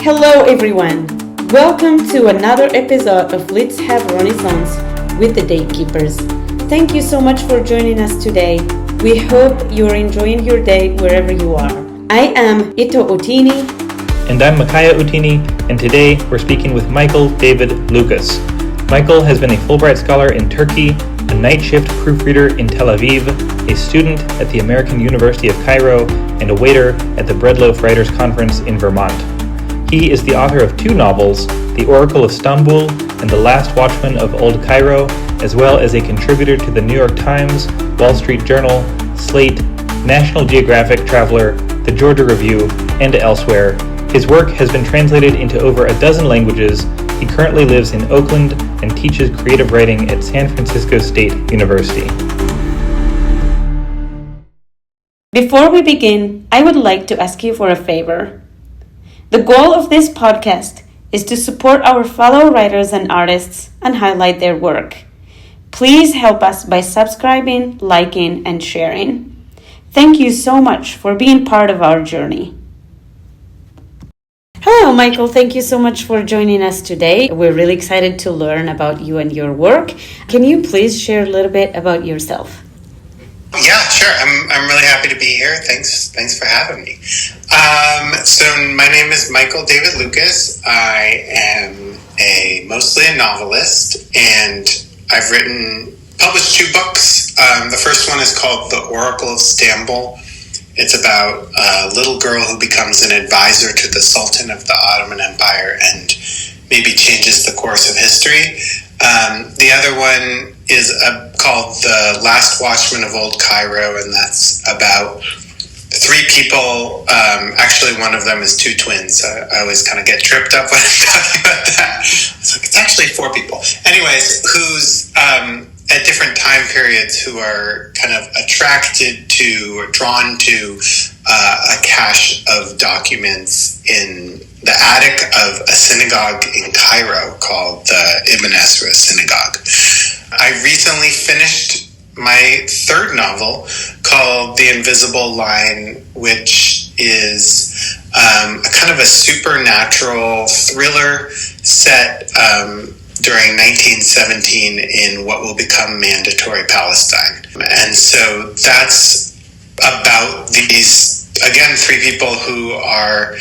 Hello everyone! Welcome to another episode of Let's Have Renaissance with the Daykeepers. Thank you so much for joining us today. We hope you are enjoying your day wherever you are. I am Ito Otini. And I'm Makaya Utini, and today we're speaking with Michael David Lukas. Michael has been a Fulbright Scholar in Turkey, a night shift proofreader in Tel Aviv, a student at the American University of Cairo, and a waiter at the Bread Loaf Writers Conference in Vermont. He is the author of two novels, The Oracle of Stamboul and The Last Watchman of Old Cairo, as well as a contributor to the New York Times, Wall Street Journal, Slate, National Geographic Traveler, the Georgia Review, and elsewhere. His work has been translated into over a dozen languages. He currently lives in Oakland and teaches creative writing at San Francisco State University. Before we begin, I would like to ask you for a favor. The goal of this podcast is to support our fellow writers and artists and highlight their work. Please help us by subscribing, liking, and sharing. Thank you so much for being part of our journey. Hello, Michael. Thank you so much for joining us today. We're really excited to learn about you and your work. Can you please share a little bit about yourself? Yeah, sure. I'm really happy to be here. Thanks for having me. So my name is Michael David Lukas. I am mostly a novelist, and I've published two books. The first one is called The Oracle of Stamboul. It's about a little girl who becomes an advisor to the Sultan of the Ottoman Empire and maybe changes the course of history. The other one is called The Last Watchman of Old Cairo, and that's about three people. Actually, one of them is two twins. I always kind of get tripped up when I'm talking about that. It's actually four people. Anyways, who's at different time periods who are kind of attracted to or drawn to a cache of documents in the attic of a synagogue in Cairo called the Ibn Ezra Synagogue. I recently finished my third novel called The Invisible Line, which is a kind of a supernatural thriller set during 1917 in what will become mandatory Palestine. And so that's about these, again, three people who are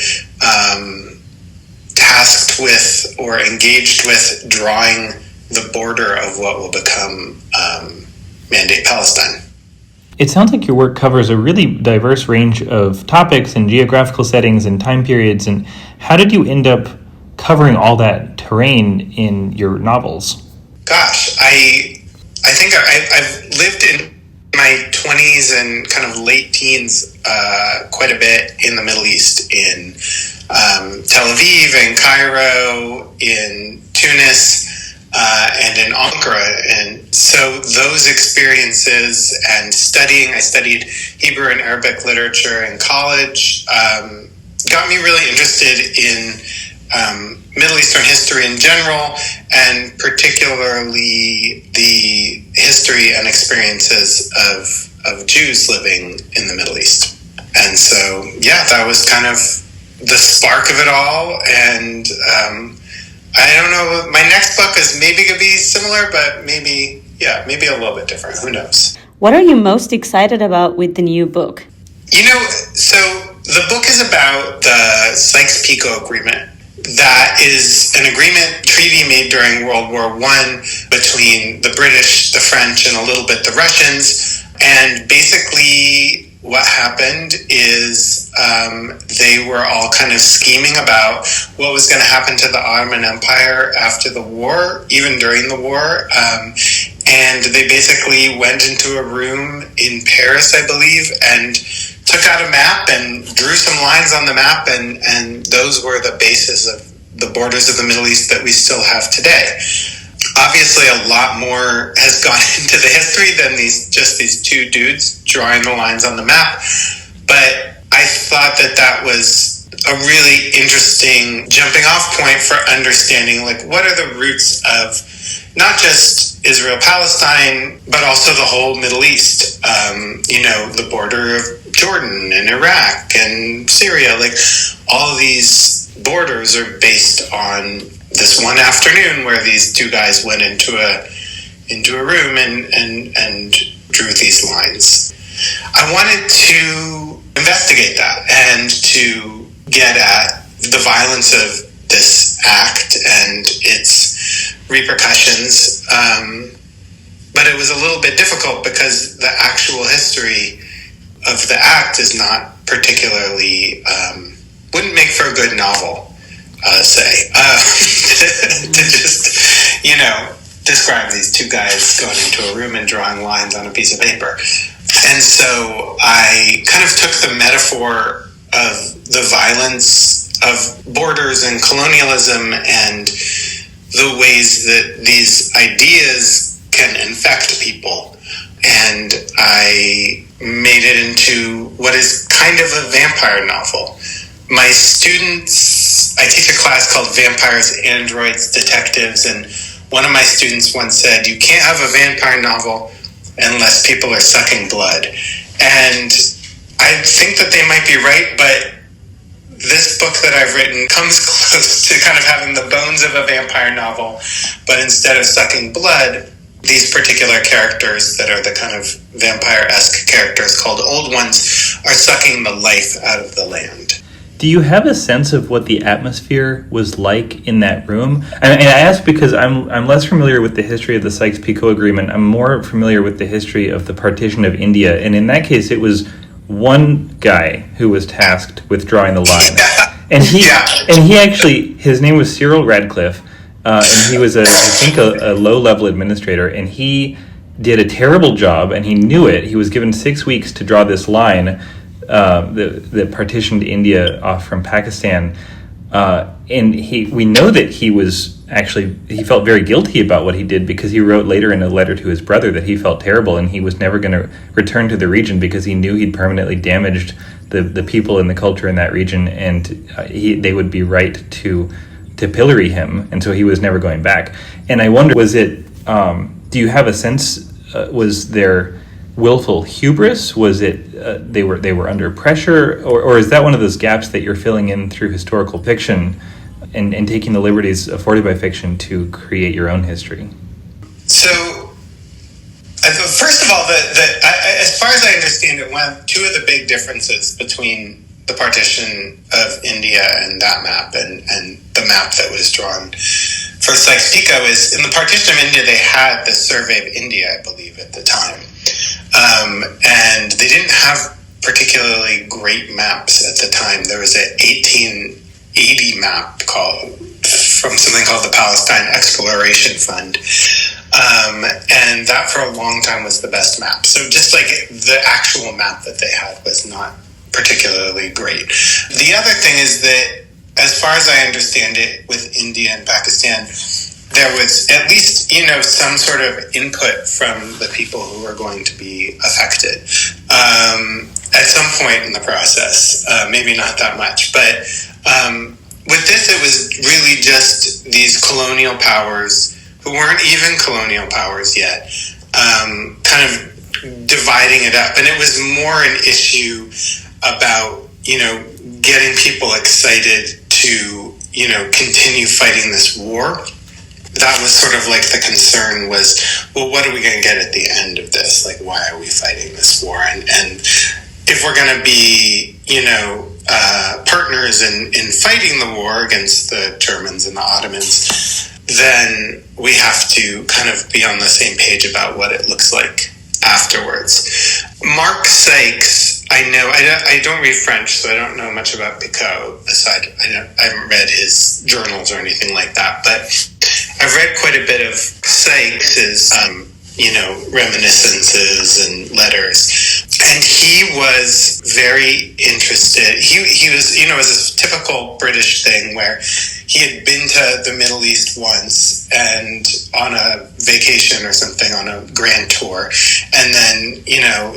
tasked with or engaged with drawing the border of what will become Mandate Palestine. It sounds like your work covers a really diverse range of topics and geographical settings and time periods. And how did you end up covering all that terrain in your novels? Gosh, I think I've lived in my 20s and kind of late teens quite a bit in the Middle East, in Tel Aviv, in Cairo, in Tunis, and in Ankara. And so those experiences and I studied Hebrew and Arabic literature in college, got me really interested in Middle Eastern history in general, and particularly the history and experiences of Jews living in the Middle East. And so, yeah, that was kind of the spark of it all. And I don't know, my next book is maybe going to be similar, but maybe a little bit different. Who knows? What are you most excited about with the new book? So the book is about the Sykes-Picot Agreement. That is an treaty made during World War I between the British, the French, and a little bit the Russians. And basically what happened is they were all kind of scheming about what was going to happen to the Ottoman Empire after the war, even during the war. And they basically went into a room in Paris, I believe, and took out a map and drew some lines on the map, and those were the basis of the borders of the Middle East that we still have today. Obviously, a lot more has gone into the history than these two dudes drawing the lines on the map, but I thought that was a really interesting jumping off point for understanding, like, what are the roots of not just Israel-Palestine, but also the whole Middle East, the border of Jordan and Iraq and Syria, like all of these borders are based on this one afternoon where these two guys went into a room and drew these lines. I wanted to investigate that and to get at the violence of this act and its repercussions. But it was a little bit difficult because the actual history of the act is not particularly, wouldn't make for a good novel, say, to just, describe these two guys going into a room and drawing lines on a piece of paper. And so I kind of took the metaphor of the violence of borders and colonialism and the ways that these ideas can infect people, and I made it into what is kind of a vampire novel. My students, I teach a class called Vampires, Androids, Detectives, and one of my students once said, you can't have a vampire novel unless people are sucking blood. And I think that they might be right, but this book that I've written comes close to kind of having the bones of a vampire novel, but instead of sucking blood, these particular characters that are the kind of vampire-esque characters called Old Ones are sucking the life out of the land. Do you have a sense of what the atmosphere was like in that room? And I ask because I'm less familiar with the history of the Sykes-Picot Agreement. I'm more familiar with the history of the partition of India. And in that case, it was one guy who was tasked with drawing the line. And he actually, his name was Cyril Radcliffe. And he was, I think, a low-level administrator, and he did a terrible job, and he knew it. He was given 6 weeks to draw this line that partitioned India off from Pakistan, and we know that he felt very guilty about what he did because he wrote later in a letter to his brother that he felt terrible, and he was never going to return to the region because he knew he'd permanently damaged the people and the culture in that region, and they would be right to pillory him, and so he was never going back. And I wonder, was it, do you have a sense, was there willful hubris? Was it, they were under pressure? Or is that one of those gaps that you're filling in through historical fiction and taking the liberties afforded by fiction to create your own history? So, first of all, as far as I understand it, two of the big differences between the partition of India and that map and the map that was drawn for Sykes-Picot is, in the partition of India, they had the Survey of India, I believe, at the time. And they didn't have particularly great maps at the time. There was an 1880 map from something called the Palestine Exploration Fund. And that for a long time was the best map. So just like the actual map that they had was not particularly great. The other thing is that, as far as I understand it, with India and Pakistan, there was at least, some sort of input from the people who were going to be affected at some point in the process. Maybe not that much, but with this, it was really just these colonial powers who weren't even colonial powers yet, kind of dividing it up. And it was more an issue about, getting people excited to, continue fighting this war. That was sort of like the concern was, well, what are we going to get at the end of this? Like, why are we fighting this war? And if we're going to be, partners in fighting the war against the Germans and the Ottomans, then we have to kind of be on the same page about what it looks like afterwards. Mark Sykes, I don't read French, so I don't know much about Picot. Aside, I haven't read his journals or anything like that, but I've read quite a bit of Sykes's, reminiscences and letters. And he was very interested. He was, it was a typical British thing where he had been to the Middle East once and on a vacation or something, on a grand tour. And then,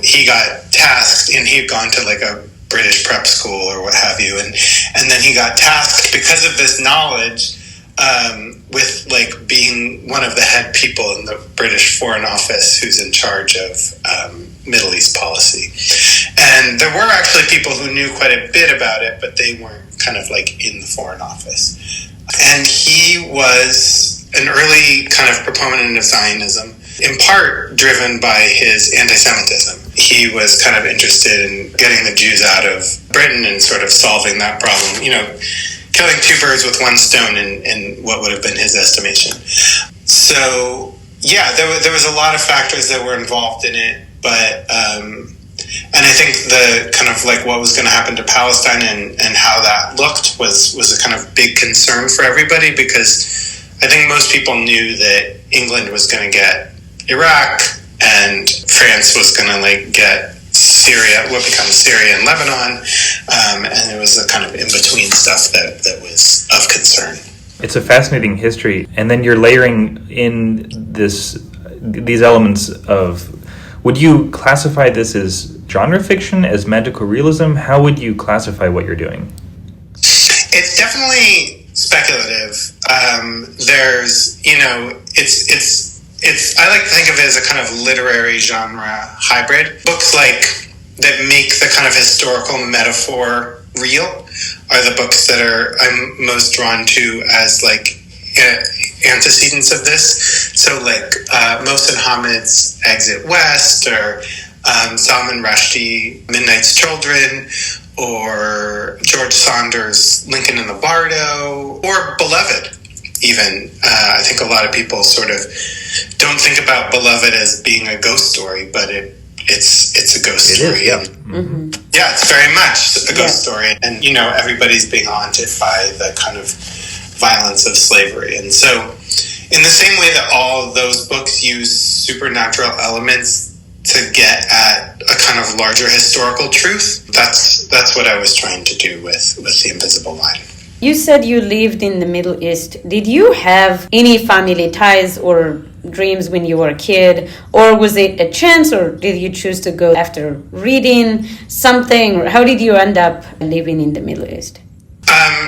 he got tasked, and he had gone to like a British prep school or what have you. And then he got tasked because of this knowledge with like being one of the head people in the British Foreign Office who's in charge of Middle East policy. And there were actually people who knew quite a bit about it, but they weren't kind of like in the Foreign Office. And he was an early kind of proponent of Zionism, in part driven by his anti-Semitism. He was kind of interested in getting the Jews out of Britain and sort of solving that problem, you know, killing two birds with one stone in what would have been his estimation. So, yeah, there was a lot of factors that were involved in it, but, and I think the kind of like what was going to happen to Palestine and how that looked was a kind of big concern for everybody, because I think most people knew that England was going to get Iraq and France was going to like get Syria, what becomes Syria and Lebanon, and it was the kind of in-between stuff that was of concern. It's a fascinating history, and then you're layering in these elements of, would you classify this as genre fiction, as magical realism? How would you classify what you're doing? It's definitely speculative. There's, you know, it's I like to think of it as a kind of literary genre hybrid. Books like that make the kind of historical metaphor real are the books that I'm most drawn to as like antecedents of this. So like Mohsen Hamid's Exit West, or Salman Rushdie, Midnight's Children, or George Saunders' Lincoln in the Bardo, or Beloved. Even I think a lot of people sort of don't think about Beloved as being a ghost story, but it's a ghost story. Yeah. Mm-hmm. Yeah, it's very much a ghost story, and you know, everybody's being haunted by the kind of violence of slavery. And so, in the same way that all of those books use supernatural elements to get at a kind of larger historical truth, that's what I was trying to do with The Invisible Line. You said you lived in the Middle East. Did you have any family ties or dreams when you were a kid? Or was it a chance, or did you choose to go after reading something? Or how did you end up living in the Middle East?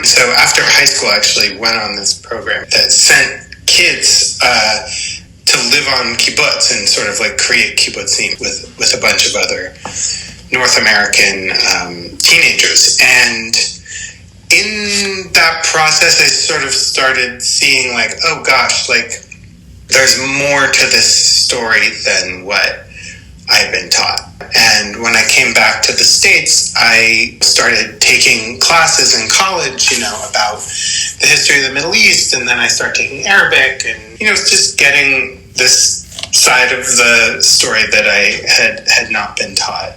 So after high school, I actually went on this program that sent kids to live on kibbutz and sort of like create kibbutzim with a bunch of other North American teenagers. And in that process, I sort of started seeing like, oh gosh, like there's more to this story than what I've been taught. And when I came back to the States, I started taking classes in college, you know, about the history of the Middle East, and then I started taking Arabic, and, you know, just getting this side of the story that I had not been taught.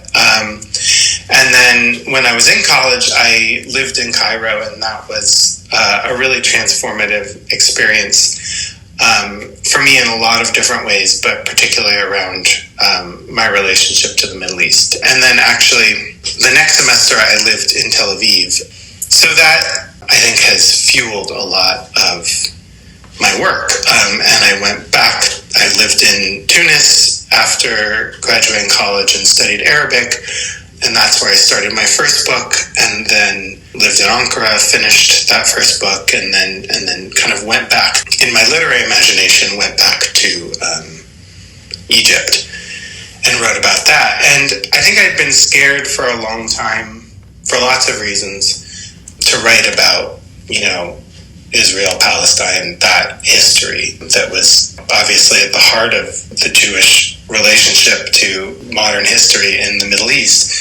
And then when I was in college, I lived in Cairo, and that was a really transformative experience for me in a lot of different ways, but particularly around my relationship to the Middle East. And then actually, the next semester I lived in Tel Aviv. So that, I think, has fueled a lot of my work. And I went back. I lived in Tunis after graduating college and studied Arabic. And that's where I started my first book, and then lived in Ankara, finished that first book, and then kind of went back, in my literary imagination, went back to Egypt and wrote about that. And I think I'd been scared for a long time, for lots of reasons, to write about, you know, Israel, Palestine, that history that was obviously at the heart of the Jewish relationship to modern history in the Middle East.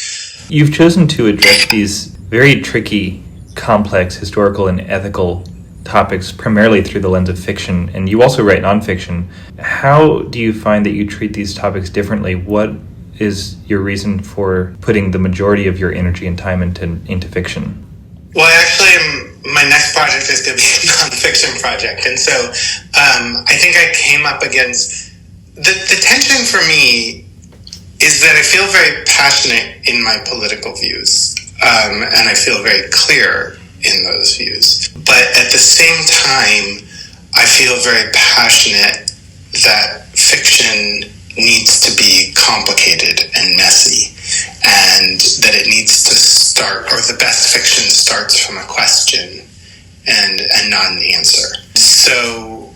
You've chosen to address these very tricky, complex historical and ethical topics primarily through the lens of fiction, and you also write nonfiction. How do you find that you treat these topics differently? What is your reason for putting the majority of your energy and time into fiction? Well, my next project is going to be a nonfiction project, and so I think I came up against the tension for me is that I feel very passionate in my political views, and I feel very clear in those views. But at the same time, I feel very passionate that fiction needs to be complicated and messy, and that it needs to start, or the best fiction starts from a question and not an answer. So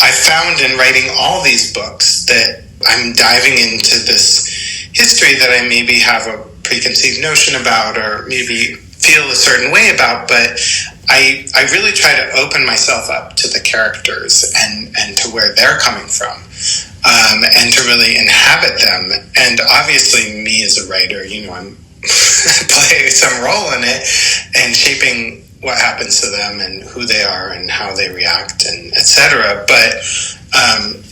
I found in writing all these books that I'm diving into this history that I maybe have a preconceived notion about or maybe feel a certain way about, but I really try to open myself up to the characters and to where they're coming from, and to really inhabit them. And obviously me as a writer, I'm play some role in it and shaping what happens to them and who they are and how they react and etc. But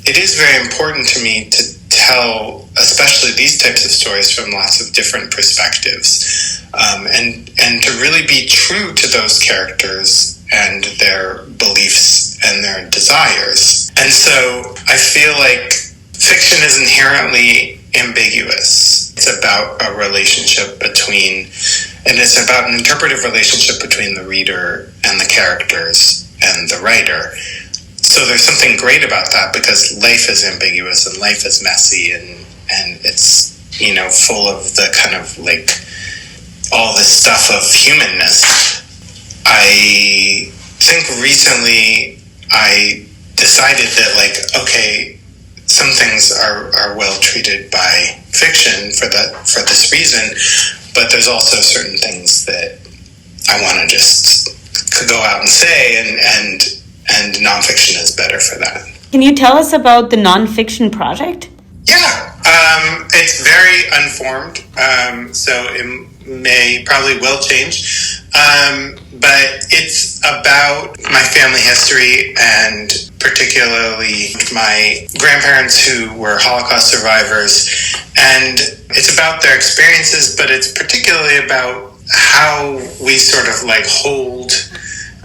it is very important to me to tell, especially these types of stories, from lots of different perspectives, and to really be true to those characters and their beliefs and their desires. And so I feel like fiction is inherently ambiguous. It's about a relationship and it's about an interpretive relationship between the reader and the characters and the writer. So there's something great about that, because life is ambiguous and life is messy and it's, full of the kind of like all this stuff of humanness. I think recently I decided that okay, some things are well treated by fiction for this reason, but there's also certain things that I want to just go out and say, and nonfiction is better for that. Can you tell us about the nonfiction project? Yeah, it's very unformed, so it probably will change, but it's about my family history, and particularly my grandparents who were Holocaust survivors, and it's about their experiences, but it's particularly about how we sort of hold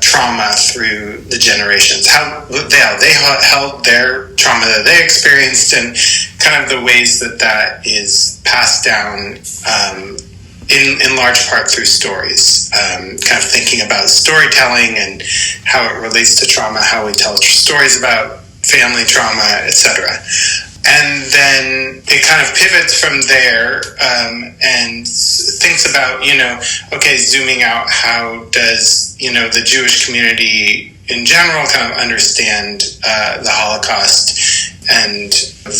trauma through the generations, how they held their trauma that they experienced, and kind of the ways that is passed down in large part through stories, kind of thinking about storytelling and how it relates to trauma, how we tell stories about family trauma, etc. And then it kind of pivots from there, and thinks about, zooming out, how does, the Jewish community in general kind of understand the Holocaust, and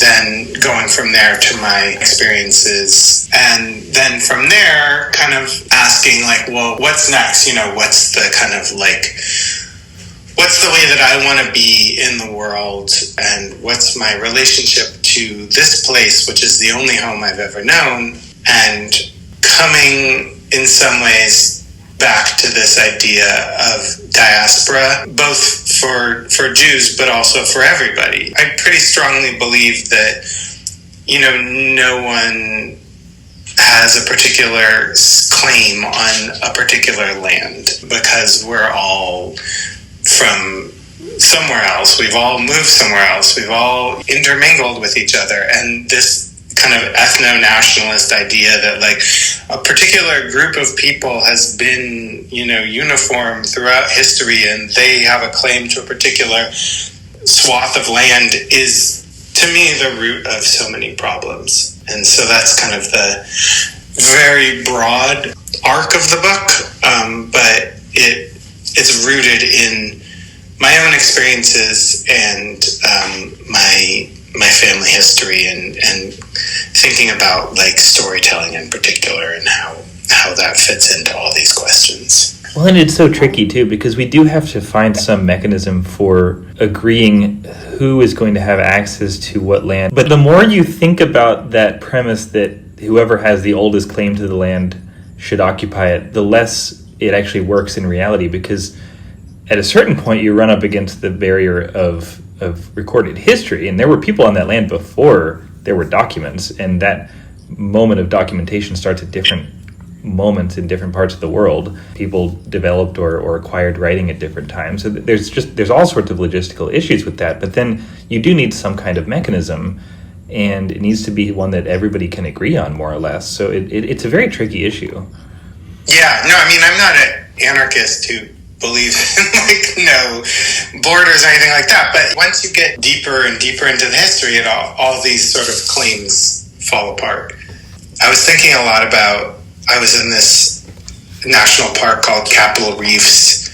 then going from there to my experiences. And then from there, kind of asking, well, what's next? What's the kind of what's the way that I want to be in the world, and what's my relationship to this place, which is the only home I've ever known, and coming in some ways back to this idea of diaspora, both for Jews, but also for everybody. I pretty strongly believe that, no one has a particular claim on a particular land, because we're all from somewhere else. We've all moved somewhere else. We've all intermingled with each other. And this kind of ethno-nationalist idea that a particular group of people has been, uniform throughout history, and they have a claim to a particular swath of land, is, to me, the root of so many problems. And so that's kind of the very broad arc of the book, but it's rooted in my own experiences and my family history, and thinking about storytelling in particular, and how that fits into all these questions. Well, and it's so tricky too, because we do have to find some mechanism for agreeing who is going to have access to what land. But the more you think about that premise that whoever has the oldest claim to the land should occupy it, the less it actually works in reality, because at a certain point you run up against the barrier of recorded history, and there were people on that land before there were documents, and that moment of documentation starts at different moments in different parts of the world. People developed or acquired writing at different times. So there's all sorts of logistical issues with that, but then you do need some kind of mechanism, and it needs to be one that everybody can agree on, more or less. So it's a very tricky issue. Yeah, no, I mean, I'm not an anarchist who believes in no borders or anything like that, but once you get deeper and deeper into the history, all these sort of claims fall apart. I was thinking a lot about, I was in this national park called Capitol Reefs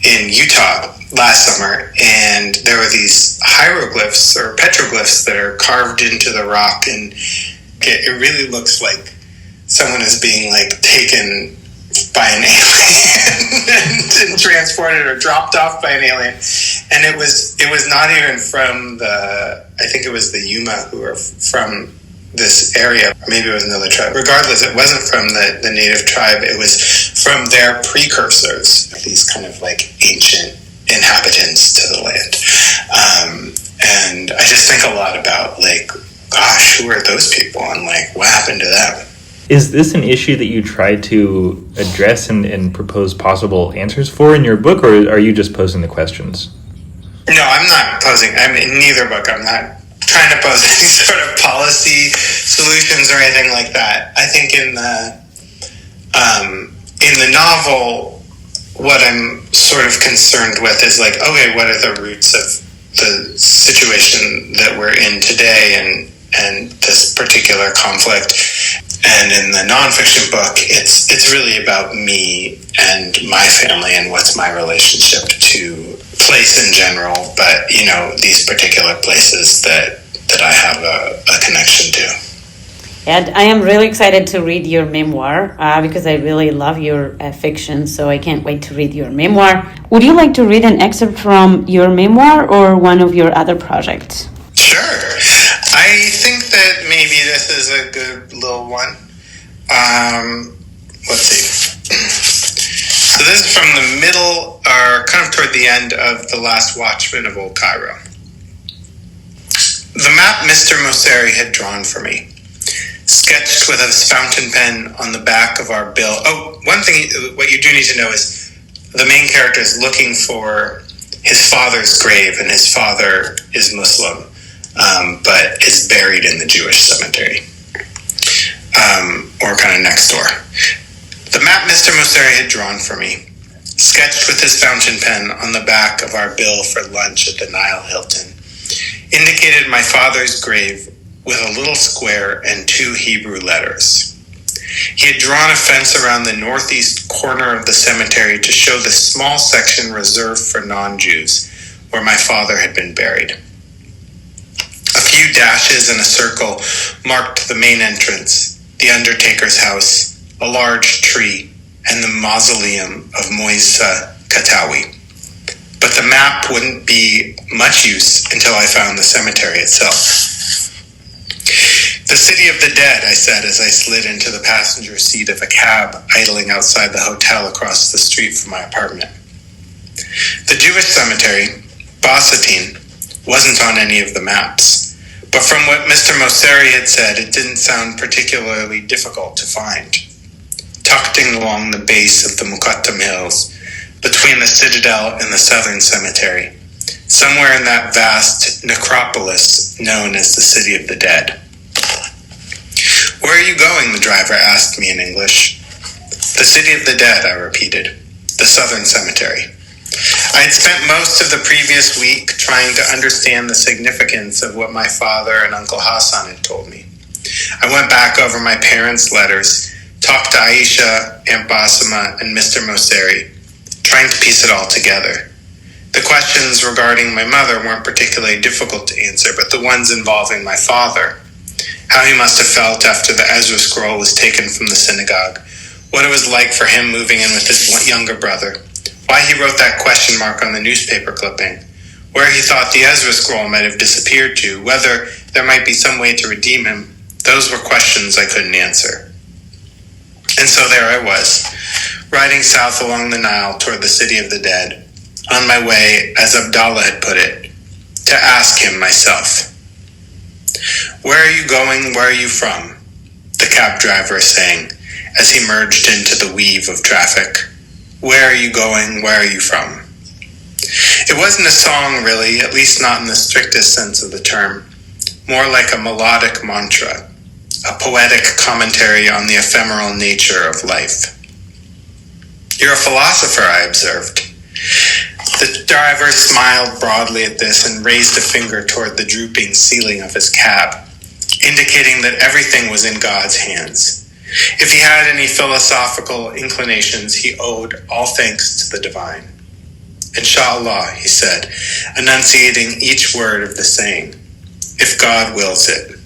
in Utah last summer, and there were these hieroglyphs or petroglyphs that are carved into the rock, and it really looks like someone is being like taken by an alien and transported or dropped off by an alien. And it was not even from I think it was the Yuma who are from this area. Maybe it was another tribe. Regardless, it wasn't from the native tribe. It was from their precursors, these kind of like ancient inhabitants to the land. And I just think a lot about like, gosh, who are those people and like what happened to them? Is this an issue that you try to address and propose possible answers for in your book, or are you just posing the questions? No, I'm not posing. I mean, in neither book, I'm not trying to pose any sort of policy solutions or anything like that. I think in the novel, what I'm sort of concerned with is like, okay, what are the roots of the situation that we're in today and this particular conflict? And in the nonfiction book, it's really about me and my family and what's my relationship to place in general, but you know, these particular places that I have a connection to. And I am really excited to read your memoir because I really love your fiction, so I can't wait to read your memoir. Would you like to read an excerpt from your memoir or one of your other projects? Sure. I think that maybe this is a good little one. Let's see. So this is from the middle, or kind of toward the end of the last Watchman of Old Cairo. The map Mr. Mosseri had drawn for me, sketched with a fountain pen on the back of our bill. Oh, one thing, what you do need to know is the main character is looking for his father's grave, and his father is Muslim, but is buried in the Jewish cemetery, or kind of next door. The map Mr. Mosseri had drawn for me, sketched with his fountain pen on the back of our bill for lunch at the Nile Hilton, indicated my father's grave with a little square and 2 Hebrew letters. He had drawn a fence around the northeast corner of the cemetery to show the small section reserved for non-Jews, where my father had been buried. A few dashes in a circle marked the main entrance, the undertaker's house, a large tree, and the mausoleum of Moisa Katawi. But the map wouldn't be much use until I found the cemetery itself. The city of the dead, I said as I slid into the passenger seat of a cab idling outside the hotel across the street from my apartment. The Jewish cemetery, Basatin, wasn't on any of the maps, but from what Mr. Mosseri had said, it didn't sound particularly difficult to find. Tucked in along the base of the Muqattam Hills, between the Citadel and the Southern Cemetery, somewhere in that vast necropolis known as the City of the Dead. "Where are you going?" the driver asked me in English. "The City of the Dead," I repeated. "The Southern Cemetery." I had spent most of the previous week trying to understand the significance of what my father and Uncle Hassan had told me. I went back over my parents' letters, talked to Aisha, Aunt Basma, and Mr. Mosseri, trying to piece it all together. The questions regarding my mother weren't particularly difficult to answer, but the ones involving my father, how he must have felt after the Ezra scroll was taken from the synagogue, what it was like for him moving in with his younger brother, why he wrote that question mark on the newspaper clipping, where he thought the Ezra scroll might have disappeared to, whether there might be some way to redeem him, those were questions I couldn't answer. And so there I was, riding south along the Nile toward the City of the Dead, on my way, as Abdallah had put it, to ask him myself. "Where are you going? Where are you from?" the cab driver is saying, as he merged into the weave of traffic. "Where are you going? Where are you from?" It wasn't a song, really, at least not in the strictest sense of the term, more like a melodic mantra, a poetic commentary on the ephemeral nature of life. "You're a philosopher," I observed. The driver smiled broadly at this and raised a finger toward the drooping ceiling of his cab, indicating that everything was in God's hands. If he had any philosophical inclinations, he owed all thanks to the divine. Inshallah, he said, enunciating each word of the saying, if God wills it.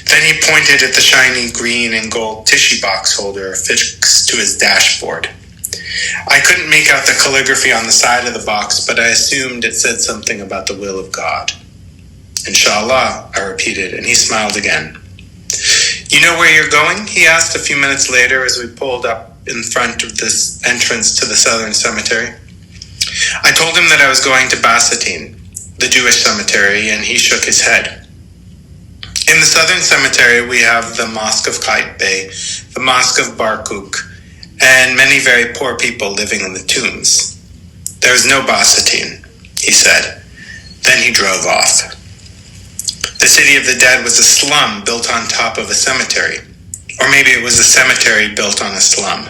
Then he pointed at the shiny green and gold tissue box holder affixed to his dashboard. I couldn't make out the calligraphy on the side of the box, but I assumed it said something about the will of God. Inshallah, I repeated, and he smiled again. You know where you're going? He asked a few minutes later as we pulled up in front of this entrance to the southern cemetery. I told him that I was going to Basatine, the Jewish cemetery, and he shook his head. In the southern cemetery, we have the Mosque of Qaitbay, the Mosque of Barkuk, and many very poor people living in the tombs. There is no Basatine, he said. Then he drove off. The city of the dead was a slum built on top of a cemetery. Or maybe it was a cemetery built on a slum.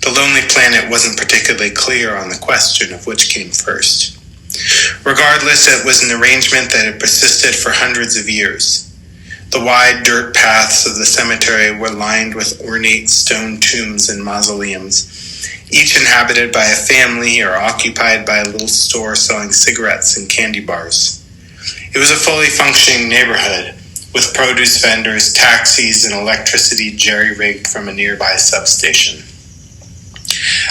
The Lonely Planet wasn't particularly clear on the question of which came first. Regardless, it was an arrangement that had persisted for hundreds of years. The wide dirt paths of the cemetery were lined with ornate stone tombs and mausoleums, each inhabited by a family or occupied by a little store selling cigarettes and candy bars. It was a fully functioning neighborhood, with produce vendors, taxis, and electricity jerry-rigged from a nearby substation.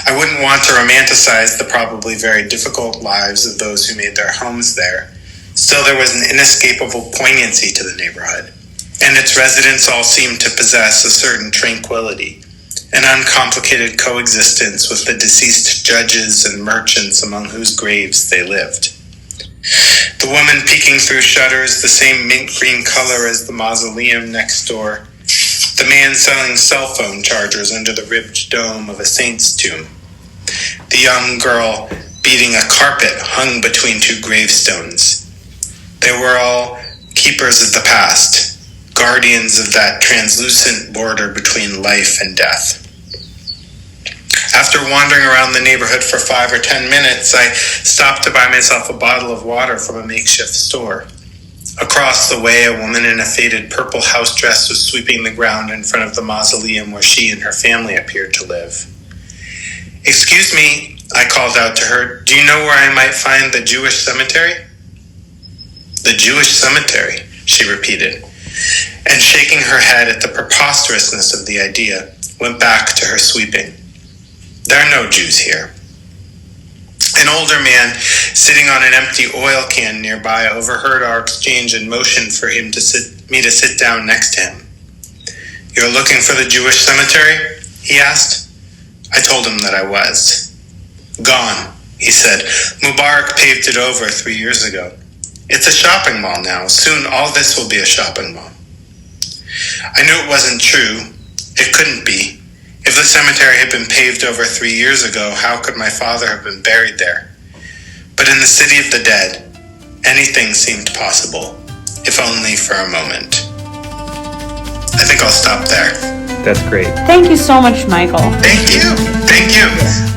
I wouldn't want to romanticize the probably very difficult lives of those who made their homes there. Still, there was an inescapable poignancy to the neighborhood, and its residents all seemed to possess a certain tranquility, an uncomplicated coexistence with the deceased judges and merchants among whose graves they lived. The woman peeking through shutters, the same mint green color as the mausoleum next door. The man selling cell phone chargers under the ribbed dome of a saint's tomb. The young girl beating a carpet hung between two gravestones. They were all keepers of the past, guardians of that translucent border between life and death. After wandering around the neighborhood for 5 or 10 minutes, I stopped to buy myself a bottle of water from a makeshift store. Across the way, a woman in a faded purple house dress was sweeping the ground in front of the mausoleum where she and her family appeared to live. "Excuse me," I called out to her, "do you know where I might find the Jewish cemetery?" "The Jewish cemetery," she repeated, and shaking her head at the preposterousness of the idea, went back to her sweeping. "There are no Jews here." An older man sitting on an empty oil can nearby overheard our exchange and motioned for me to sit down next to him. "You're looking for the Jewish cemetery?" he asked. I told him that I was. "Gone," he said. "Mubarak paved it over 3 years ago. It's a shopping mall now. Soon all this will be a shopping mall." I knew it wasn't true. It couldn't be. If the cemetery had been paved over 3 years ago, how could my father have been buried there? But in the city of the dead, anything seemed possible, if only for a moment. I think I'll stop there. That's great. Thank you so much, Michael. Thank you.